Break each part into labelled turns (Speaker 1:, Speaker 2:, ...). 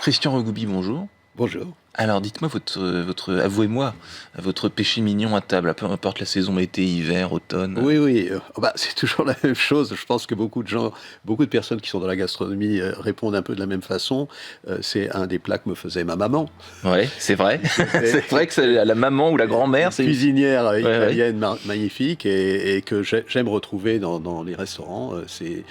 Speaker 1: Christian Regoubi, bonjour.
Speaker 2: Bonjour.
Speaker 1: Alors dites-moi avouez-moi, votre péché mignon à table, peu importe la saison, été, hiver, automne.
Speaker 2: Oui, oui, c'est toujours la même chose. Je pense que beaucoup de personnes qui sont dans la gastronomie, répondent un peu de la même façon. C'est un des plats que me faisait ma maman,
Speaker 1: Ouais, c'est vrai.
Speaker 2: qui était
Speaker 1: C'est vrai que c'est la maman ou la grand-mère,
Speaker 2: une
Speaker 1: c'est...
Speaker 2: cuisinière,
Speaker 1: Ouais, ouais.
Speaker 2: italienne magnifique et que j'aime retrouver dans les restaurants, c'est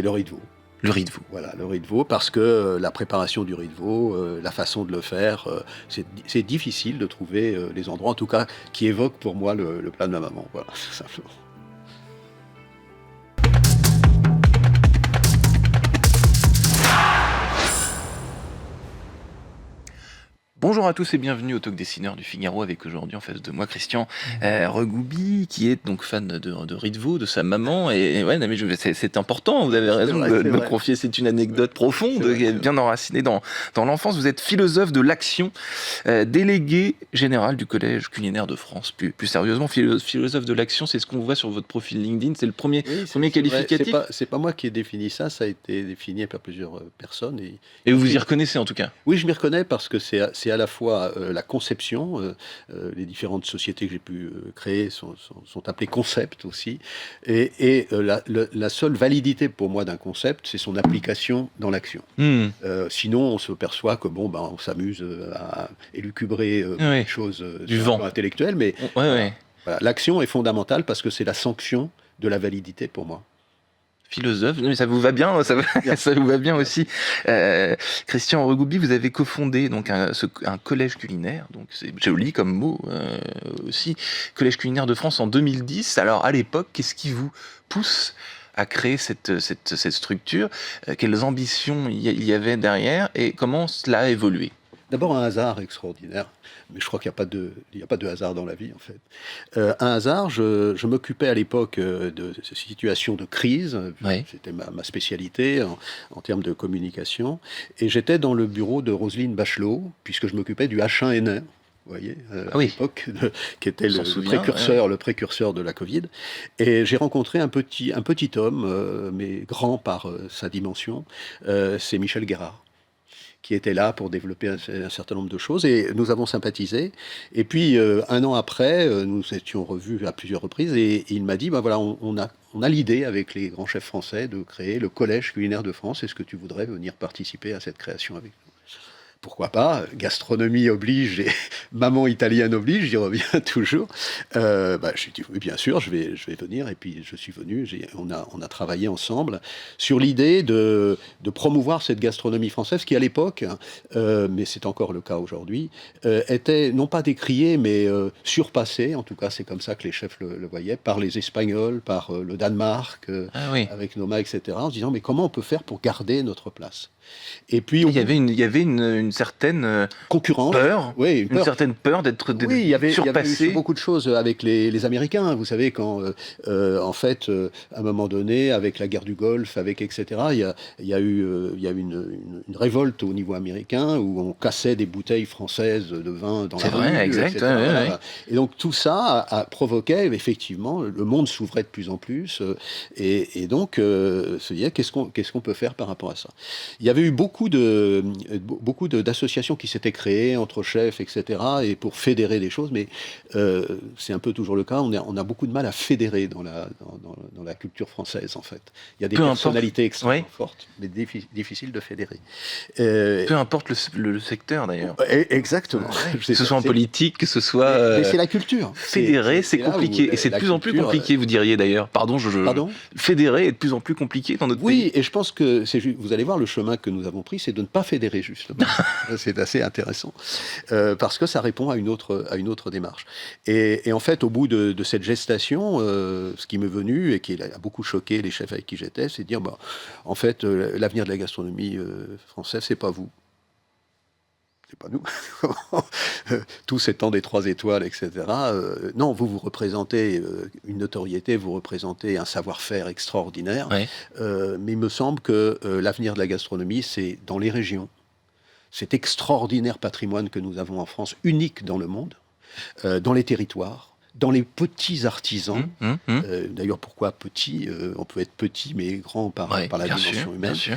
Speaker 2: le riz de veau.
Speaker 1: Le riz de veau.
Speaker 2: Voilà, le riz de veau, parce que la préparation du riz de veau, la façon de le faire, c'est difficile de trouver les endroits, en tout cas, qui évoquent pour moi le plat de ma maman. Voilà, tout simplement.
Speaker 1: Bonjour à tous et bienvenue au Talk Dessineur du Figaro, avec aujourd'hui en face de moi Christian Regoubi, qui est donc fan de riz de veau, de sa maman. Et ouais, non, mais c'est important, vous avez raison
Speaker 2: Vrai,
Speaker 1: de
Speaker 2: c'est
Speaker 1: me
Speaker 2: vrai.
Speaker 1: confier, c'est une anecdote profonde,
Speaker 2: C'est vrai,
Speaker 1: qui est
Speaker 2: c'est
Speaker 1: bien enracinée dans l'enfance. Vous êtes philosophe de l'action, délégué général du Collège culinaire de France. Plus sérieusement, philosophe de l'action, c'est ce qu'on voit sur votre profil LinkedIn, c'est le premier
Speaker 2: Oui,
Speaker 1: premier
Speaker 2: c'est vrai.
Speaker 1: qualificatif.
Speaker 2: C'est pas moi qui ai défini ça, ça a été défini par plusieurs personnes.
Speaker 1: Et vous vous y
Speaker 2: Ensuite,
Speaker 1: reconnaissez en tout cas.
Speaker 2: oui, je m'y reconnais parce que c'est à la fois la conception, les différentes sociétés que j'ai pu créer sont appelées concepts aussi, la seule validité pour moi d'un concept, c'est son application dans l'action.
Speaker 1: Hmm.
Speaker 2: Sinon, on se perçoit que bon, ben, on s'amuse à élucubrer
Speaker 1: Ouais,
Speaker 2: des choses
Speaker 1: du
Speaker 2: sur un
Speaker 1: vent.
Speaker 2: plan intellectuel, mais
Speaker 1: Ouais,
Speaker 2: voilà,
Speaker 1: ouais.
Speaker 2: voilà. L'action est fondamentale parce que c'est la sanction de la validité pour moi.
Speaker 1: Philosophe, mais ça vous va bien, ça vous va bien aussi. Christian Regoubi, vous avez cofondé donc un collège culinaire, donc c'est joli comme mot aussi, Collège culinaire de France en 2010. Alors à l'époque, qu'est-ce qui vous pousse à créer cette structure? Quelles ambitions il y avait derrière et comment cela a évolué?
Speaker 2: D'abord, un hasard extraordinaire, mais je crois qu'il n'y a pas de hasard dans la vie, en fait. Un hasard, je m'occupais à l'époque de ces situations de crise,
Speaker 1: Ouais.
Speaker 2: c'était ma spécialité en termes de communication, et j'étais dans le bureau de Roselyne Bachelot, puisque je m'occupais du H1N1. Vous voyez,
Speaker 1: Ah
Speaker 2: à
Speaker 1: oui,
Speaker 2: l'époque, qui était
Speaker 1: on s'en
Speaker 2: le
Speaker 1: souvient.
Speaker 2: précurseur, le précurseur de la Covid. Et j'ai rencontré un petit homme, mais grand par sa dimension, c'est Michel Guérard, qui était là pour développer un certain nombre de choses, et nous avons sympathisé. Et puis, un an après, nous étions revus à plusieurs reprises, et il m'a dit, ben voilà, on a l'idée avec les grands chefs français de créer le Collège culinaire de France. Est-ce que tu voudrais venir participer à cette création avec nous? Pourquoi pas? Gastronomie oblige et maman italienne oblige, j'y reviens toujours. J'ai dit oui, bien sûr, je vais venir. Et puis je suis venu. On a travaillé ensemble sur l'idée de promouvoir cette gastronomie française qui, à l'époque, mais c'est encore le cas aujourd'hui, était non pas décriée, mais surpassée. En tout cas, c'est comme ça que les chefs le voyaient, par les Espagnols, par le Danemark,
Speaker 1: Ah oui.
Speaker 2: avec Noma, etc. En se disant mais comment on peut faire pour garder notre place? Et puis au bout,
Speaker 1: Il y avait une certaine
Speaker 2: concurrence,
Speaker 1: peur,
Speaker 2: oui, une
Speaker 1: une
Speaker 2: peur.
Speaker 1: certaine peur d'être
Speaker 2: Oui, il y avait eu
Speaker 1: surpassé.
Speaker 2: beaucoup de choses avec les Américains. Vous savez, quand, en fait, à un moment donné, avec la guerre du Golfe, avec etc., il y a eu, une révolte au niveau américain où on cassait des bouteilles françaises de vin dans
Speaker 1: C'est
Speaker 2: la
Speaker 1: vrai,
Speaker 2: rue,
Speaker 1: exact.
Speaker 2: etc.
Speaker 1: Ouais, ouais,
Speaker 2: Voilà,
Speaker 1: ouais.
Speaker 2: voilà. Et donc tout ça a provoqué, effectivement, le monde s'ouvrait de plus en plus, et donc se dire qu'est-ce qu'on peut faire par rapport à ça. Il y avait eu beaucoup d'associations qui s'étaient créées entre chefs, etc., et pour fédérer des choses, mais c'est un peu toujours le cas. On a beaucoup de mal à fédérer dans la culture française, en fait. Il y a des
Speaker 1: Peu importe.
Speaker 2: personnalités
Speaker 1: Ouais.
Speaker 2: extrêmement fortes, mais difficiles de fédérer.
Speaker 1: Peu importe le secteur d'ailleurs.
Speaker 2: Exactement.
Speaker 1: Que ce soit en politique, que ce soit
Speaker 2: Mais c'est la culture.
Speaker 1: fédéré, c'est
Speaker 2: là où
Speaker 1: compliqué. Et c'est de
Speaker 2: la
Speaker 1: plus en plus
Speaker 2: culture.
Speaker 1: compliqué, vous diriez d'ailleurs. Pardon,
Speaker 2: Pardon?
Speaker 1: fédérer est de plus en plus compliqué dans notre
Speaker 2: Oui,
Speaker 1: pays.
Speaker 2: et je pense que vous allez voir le chemin que nous avons pris, c'est de ne pas fédérer, justement. C'est assez intéressant, parce que ça répond à une autre démarche. Et en fait, au bout de cette gestation, ce qui m'est venu et qui a beaucoup choqué les chefs avec qui j'étais, c'est de dire, bah, en fait, l'avenir de la gastronomie française, c'est pas vous. C'est pas nous. Tous étant des 3 étoiles, etc. Non, vous représentez une notoriété, vous représentez un savoir-faire extraordinaire.
Speaker 1: Ouais.
Speaker 2: Mais il me semble que l'avenir de la gastronomie, c'est dans les régions. Cet extraordinaire patrimoine que nous avons en France, unique dans le monde, dans les territoires, dans les petits artisans,
Speaker 1: Mmh.
Speaker 2: d'ailleurs pourquoi petit, on peut être petit mais grand par
Speaker 1: Ouais,
Speaker 2: la
Speaker 1: bien
Speaker 2: dimension
Speaker 1: sûr, bien
Speaker 2: humaine,
Speaker 1: sûr.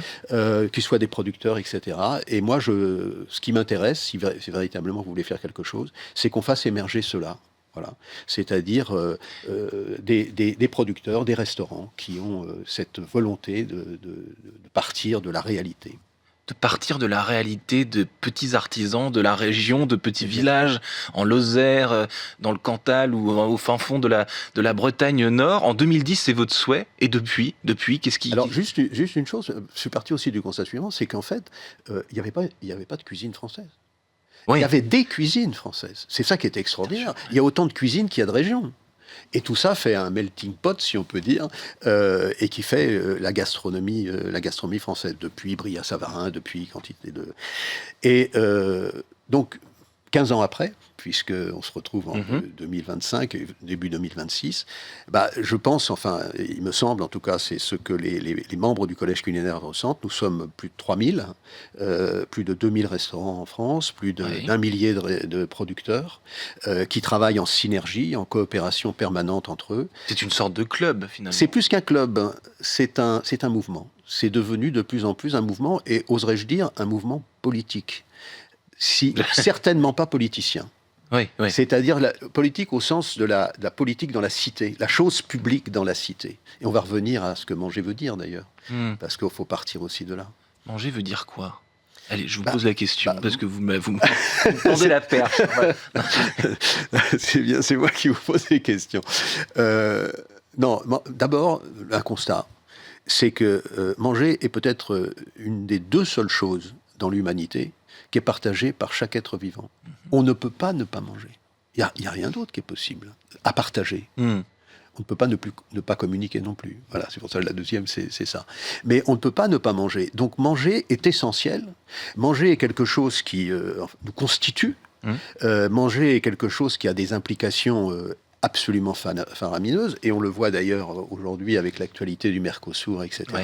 Speaker 2: qu'ils soient des producteurs, etc. Et moi, ce qui m'intéresse, si véritablement vous voulez faire quelque chose, c'est qu'on fasse émerger cela. Voilà. C'est-à-dire des producteurs, des restaurants qui ont cette volonté de partir de la réalité.
Speaker 1: De partir de la réalité de petits artisans de la région, de petits
Speaker 2: Exactement.
Speaker 1: villages en Lozère, dans le Cantal ou au fin fond de la Bretagne Nord. En 2010, c'est votre souhait. Et depuis, qu'est-ce qui...
Speaker 2: Alors, juste une chose, je suis parti aussi du constat suivant, c'est qu'en fait, il y avait pas de cuisine française. Il y
Speaker 1: Oui,
Speaker 2: avait des cuisines françaises. C'est ça qui est extraordinaire.
Speaker 1: bien sûr.
Speaker 2: Il y a autant de cuisines qu'il y a de régions. Et tout ça fait un melting pot, si on peut dire, et qui fait la gastronomie française, depuis Brillat-Savarin, depuis quantité de... Et donc, 15 ans après, puisqu'on se retrouve en
Speaker 1: Mhm.
Speaker 2: 2025, début 2026, bah, je pense, enfin, il me semble, en tout cas, c'est ce que les membres du Collège culinaire ressentent. Nous sommes plus de 3000, plus de 2000 restaurants en France, plus
Speaker 1: Oui.
Speaker 2: d'un millier de producteurs qui travaillent en synergie, en coopération permanente entre eux.
Speaker 1: C'est une sorte de club,
Speaker 2: C'est
Speaker 1: finalement.
Speaker 2: plus qu'un club, hein. C'est un mouvement. C'est devenu de plus en plus un mouvement, et oserais-je dire, un mouvement politique. Certainement pas politicien.
Speaker 1: Oui, oui.
Speaker 2: C'est-à-dire la politique au sens de la politique dans la cité, la chose publique dans la cité. Et on va revenir à ce que manger veut dire d'ailleurs,
Speaker 1: Hmm.
Speaker 2: parce qu'il faut partir aussi de là.
Speaker 1: Manger veut dire quoi? Allez, je vous
Speaker 2: Bah,
Speaker 1: pose la question,
Speaker 2: bah,
Speaker 1: parce que vous me tendez la perche. Voilà.
Speaker 2: c'est bien, c'est moi qui vous pose les questions. Non, d'abord, un constat, c'est que manger est peut-être une des deux seules choses dans l'humanité qui est partagée par chaque être vivant. On ne peut pas ne pas manger. Il n'y a rien d'autre qui est possible à partager.
Speaker 1: Hmm.
Speaker 2: On ne peut pas ne pas communiquer non plus. Voilà, c'est pour ça que la deuxième, c'est ça. Mais on ne peut pas ne pas manger. Donc manger est essentiel. Manger est quelque chose qui nous constitue.
Speaker 1: Hmm.
Speaker 2: Manger est quelque chose qui a des implications absolument faramineuses. Et on le voit d'ailleurs aujourd'hui avec l'actualité du Mercosur, etc.
Speaker 1: Oui.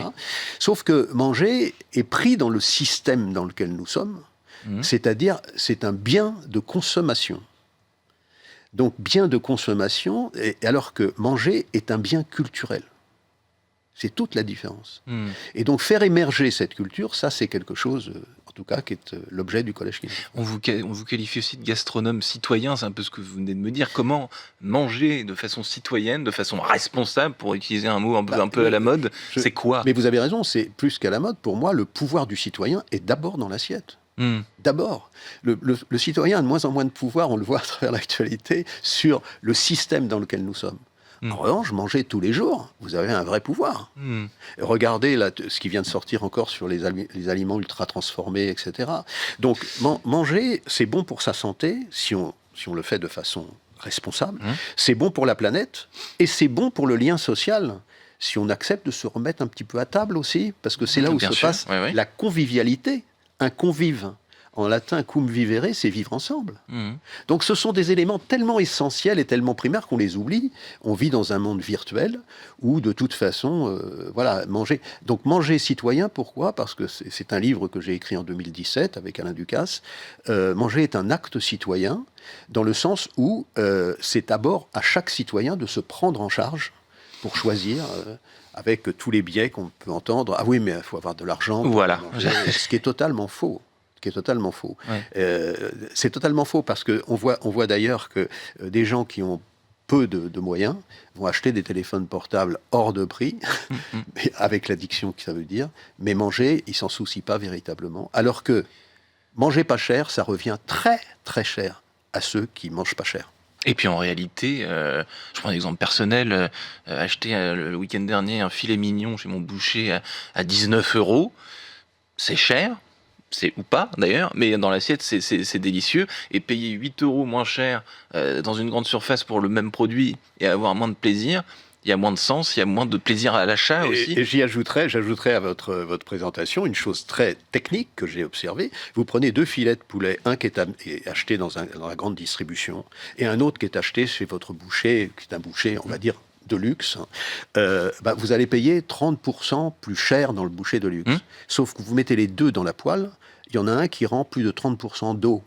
Speaker 2: Sauf que manger est pris dans le système dans lequel nous sommes.
Speaker 1: Hmm.
Speaker 2: C'est-à-dire, c'est un bien de consommation. Donc, bien de consommation, alors que manger est un bien culturel. C'est toute la différence.
Speaker 1: Hmm.
Speaker 2: Et donc, faire émerger cette culture, ça, c'est quelque chose, en tout cas, qui est l'objet du Collège culinaire.
Speaker 1: On vous qualifie aussi de gastronome citoyen, c'est un peu ce que vous venez de me dire. Comment manger de façon citoyenne, de façon responsable, pour utiliser un mot un peu à la mode, c'est quoi?
Speaker 2: Mais vous avez raison, c'est plus qu'à la mode. Pour moi, le pouvoir du citoyen est d'abord dans l'assiette.
Speaker 1: Hmm.
Speaker 2: D'abord, le citoyen a de moins en moins de pouvoir, on le voit à travers l'actualité, sur le système dans lequel nous sommes.
Speaker 1: Mm.
Speaker 2: En revanche, manger tous les jours, vous avez un vrai pouvoir.
Speaker 1: Hmm.
Speaker 2: Regardez là, ce qui vient de sortir encore sur les aliments ultra transformés, etc. Donc, manger, c'est bon pour sa santé, si on le fait de façon responsable. C'est bon pour la planète, et c'est bon pour le lien social, si on accepte de se remettre un petit peu à table aussi, parce que c'est là où
Speaker 1: Bien
Speaker 2: se
Speaker 1: sûr,
Speaker 2: passe
Speaker 1: oui, oui.
Speaker 2: la convivialité. Un convive, en latin cum vivere, c'est vivre ensemble.
Speaker 1: Hmm.
Speaker 2: Donc ce sont des éléments tellement essentiels et tellement primaires qu'on les oublie. On vit dans un monde virtuel où de toute façon, voilà, manger. Donc manger citoyen, pourquoi? Parce que c'est un livre que j'ai écrit en 2017 avec Alain Ducasse. Manger est un acte citoyen dans le sens où c'est d'abord à chaque citoyen de se prendre en charge pour choisir... avec tous les biais qu'on peut entendre. Ah oui, mais il faut avoir de l'argent pour
Speaker 1: Voilà.
Speaker 2: manger. Ce qui est totalement faux. Qui est totalement faux.
Speaker 1: Ouais.
Speaker 2: C'est totalement faux parce qu'on voit d'ailleurs que des gens qui ont peu de moyens vont acheter des téléphones portables hors de prix, mais avec l'addiction que ça veut dire, mais manger, ils s'en soucient pas véritablement. Alors que manger pas cher, ça revient très très cher à ceux qui mangent pas cher.
Speaker 1: Et puis en réalité, je prends un exemple personnel, acheter le week-end dernier un filet mignon chez mon boucher à 19 €, c'est cher, c'est ou pas d'ailleurs, mais dans l'assiette c'est délicieux, et payer 8 € moins cher dans une grande surface pour le même produit et avoir moins de plaisir, il y a moins de sens, il y a moins de plaisir à l'achat aussi.
Speaker 2: Et j'ajouterais à votre présentation une chose très technique que j'ai observée. Vous prenez 2 filets de poulet, un qui est acheté dans la grande distribution, et un autre qui est acheté chez votre boucher, qui est un boucher, on va dire, de luxe. Vous allez payer 30% plus cher dans le boucher de luxe. Sauf que vous mettez les deux dans la poêle, il y en a un qui rend plus de 30% d'eau.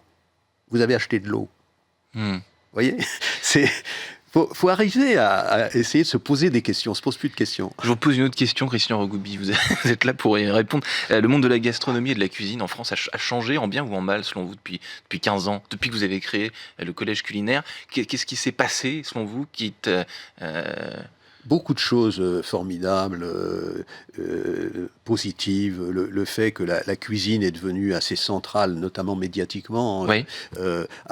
Speaker 2: Vous avez acheté de l'eau. Vous voyez, Faut arriver à essayer de se poser des questions. On se pose plus de questions.
Speaker 1: Je vous pose une autre question, Christian Regoubi. Vous êtes là pour y répondre. Le monde de la gastronomie et de la cuisine en France a changé en bien ou en mal, selon vous, depuis 15 ans, depuis que vous avez créé le collège culinaire. Qu'est-ce qui s'est passé, selon vous,
Speaker 2: Beaucoup de choses formidables, positives. Le fait que la cuisine est devenue assez centrale, notamment médiatiquement.
Speaker 1: Oui.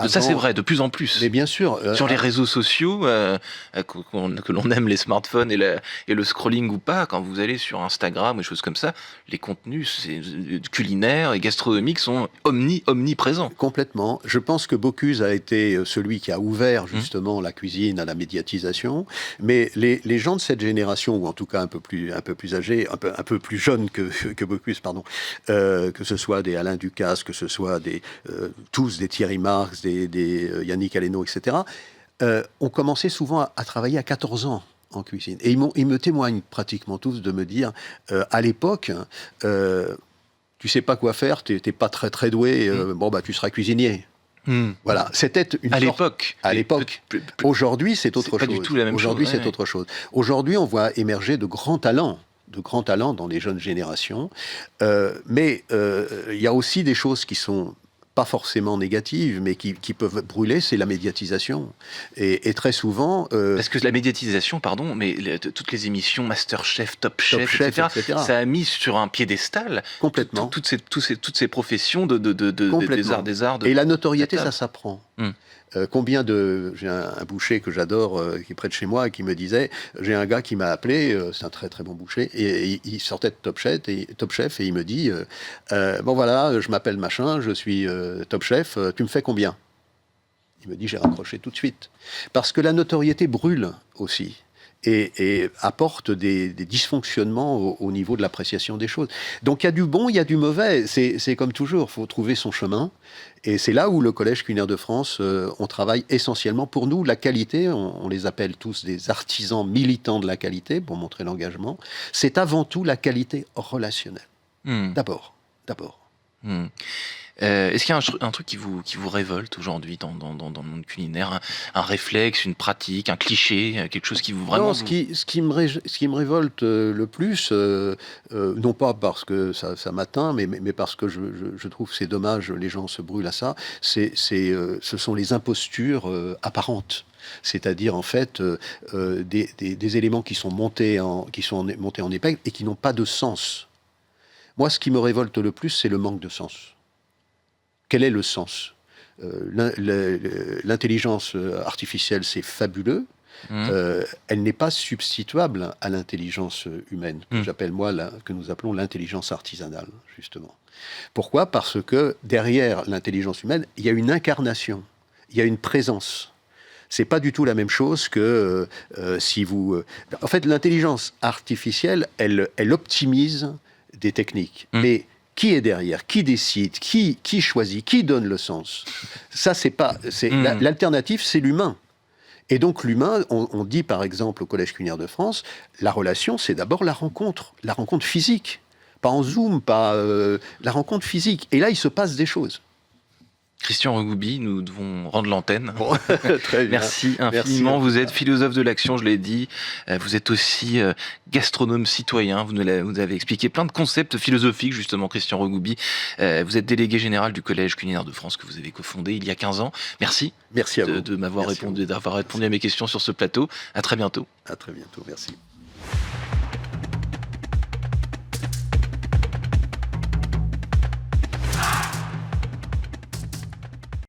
Speaker 1: Ça, c'est vrai, de plus en plus.
Speaker 2: Mais bien sûr.
Speaker 1: Sur les réseaux sociaux, que l'on aime les smartphones et le scrolling ou pas, quand vous allez sur Instagram ou des choses comme ça, les contenus culinaires et gastronomiques sont omniprésents.
Speaker 2: Complètement. Je pense que Bocuse a été celui qui a ouvert justement la cuisine à la médiatisation. Mais les gens de cette génération, ou en tout cas un peu plus âgés, un peu plus jeunes que Bocuse, pardon, que ce soit des Alain Ducasse, que ce soit tous des Thierry Marx, des Yannick Aleno, etc., ont commencé souvent à travailler à 14 ans en cuisine. Et ils me témoignent pratiquement tous de me dire, à l'époque, tu sais pas quoi faire, t'es pas très doué, tu seras cuisinier. Voilà, c'était une
Speaker 1: à
Speaker 2: sorte... À l'époque. Aujourd'hui, c'est autre chose.
Speaker 1: Pas du tout la même chose.
Speaker 2: Aujourd'hui, c'est autre chose. Aujourd'hui, on voit émerger de grands talents dans les jeunes générations. Mais il y a aussi des choses qui sont pas forcément négatives, mais qui peuvent brûler, c'est la médiatisation. Et très souvent...
Speaker 1: Parce que la médiatisation, pardon, mais toutes les émissions Masterchef, Top Chef, etc., ça a mis sur un piédestal
Speaker 2: complètement
Speaker 1: toutes ces professions des arts.
Speaker 2: Et la notoriété, ça s'apprend. J'ai un boucher que j'adore, qui est près de chez moi, et qui me disait, j'ai un gars qui m'a appelé, c'est un très très bon boucher, et il sortait de Top Chef, et il me dit, bon voilà, je m'appelle machin, je suis Top Chef, tu me fais combien? Il me dit, j'ai raccroché tout de suite. Parce que la notoriété brûle aussi. Et apporte des dysfonctionnements au niveau de l'appréciation des choses. Donc il y a du bon, il y a du mauvais. C'est comme toujours, il faut trouver son chemin. Et c'est là où le Collège culinaire de France, on travaille essentiellement. Pour nous, la qualité, on les appelle tous des artisans militants de la qualité, pour montrer l'engagement. C'est avant tout la qualité relationnelle. D'abord.
Speaker 1: Est-ce qu'il y a un truc qui vous révolte aujourd'hui dans le monde culinaire, un réflexe, une pratique, un cliché, quelque chose qui vous vraiment...
Speaker 2: Non, ce qui me révolte le plus, non pas parce que ça m'atteint, mais parce que je trouve que c'est dommage, les gens se brûlent à ça, ce sont les impostures apparentes. C'est-à-dire en fait des éléments qui sont montés en épingle et qui n'ont pas de sens. Moi, ce qui me révolte le plus, c'est le manque de sens. Quel est le sens? L'intelligence artificielle, c'est fabuleux. Elle n'est pas substituable à l'intelligence humaine, que nous appelons l'intelligence artisanale, justement. Pourquoi? Parce que derrière l'intelligence humaine, il y a une incarnation, il y a une présence. C'est pas du tout la même chose que si vous... En fait, l'intelligence artificielle, elle optimise des techniques. Mais qui est derrière? Qui décide? Qui choisit? Qui donne le sens? Ça, l'alternative, c'est l'humain. Et donc l'humain, on dit par exemple au Collège culinaire de France, la relation, c'est d'abord la rencontre physique. Pas en Zoom, la rencontre physique. Et là, il se passe des choses.
Speaker 1: Christian Regoubi, nous devons rendre l'antenne.
Speaker 2: Bon, très bien.
Speaker 1: Merci infiniment.
Speaker 2: Merci.
Speaker 1: Vous êtes philosophe de l'action, je l'ai dit. Vous êtes aussi gastronome citoyen. Vous avez expliqué plein de concepts philosophiques, justement, Christian Regoubi. Vous êtes délégué général du Collège culinaire de France que vous avez cofondé il y a 15 ans. Merci.
Speaker 2: Merci à vous.
Speaker 1: D'avoir répondu à mes questions sur ce plateau. À très bientôt.
Speaker 2: À très bientôt. Merci.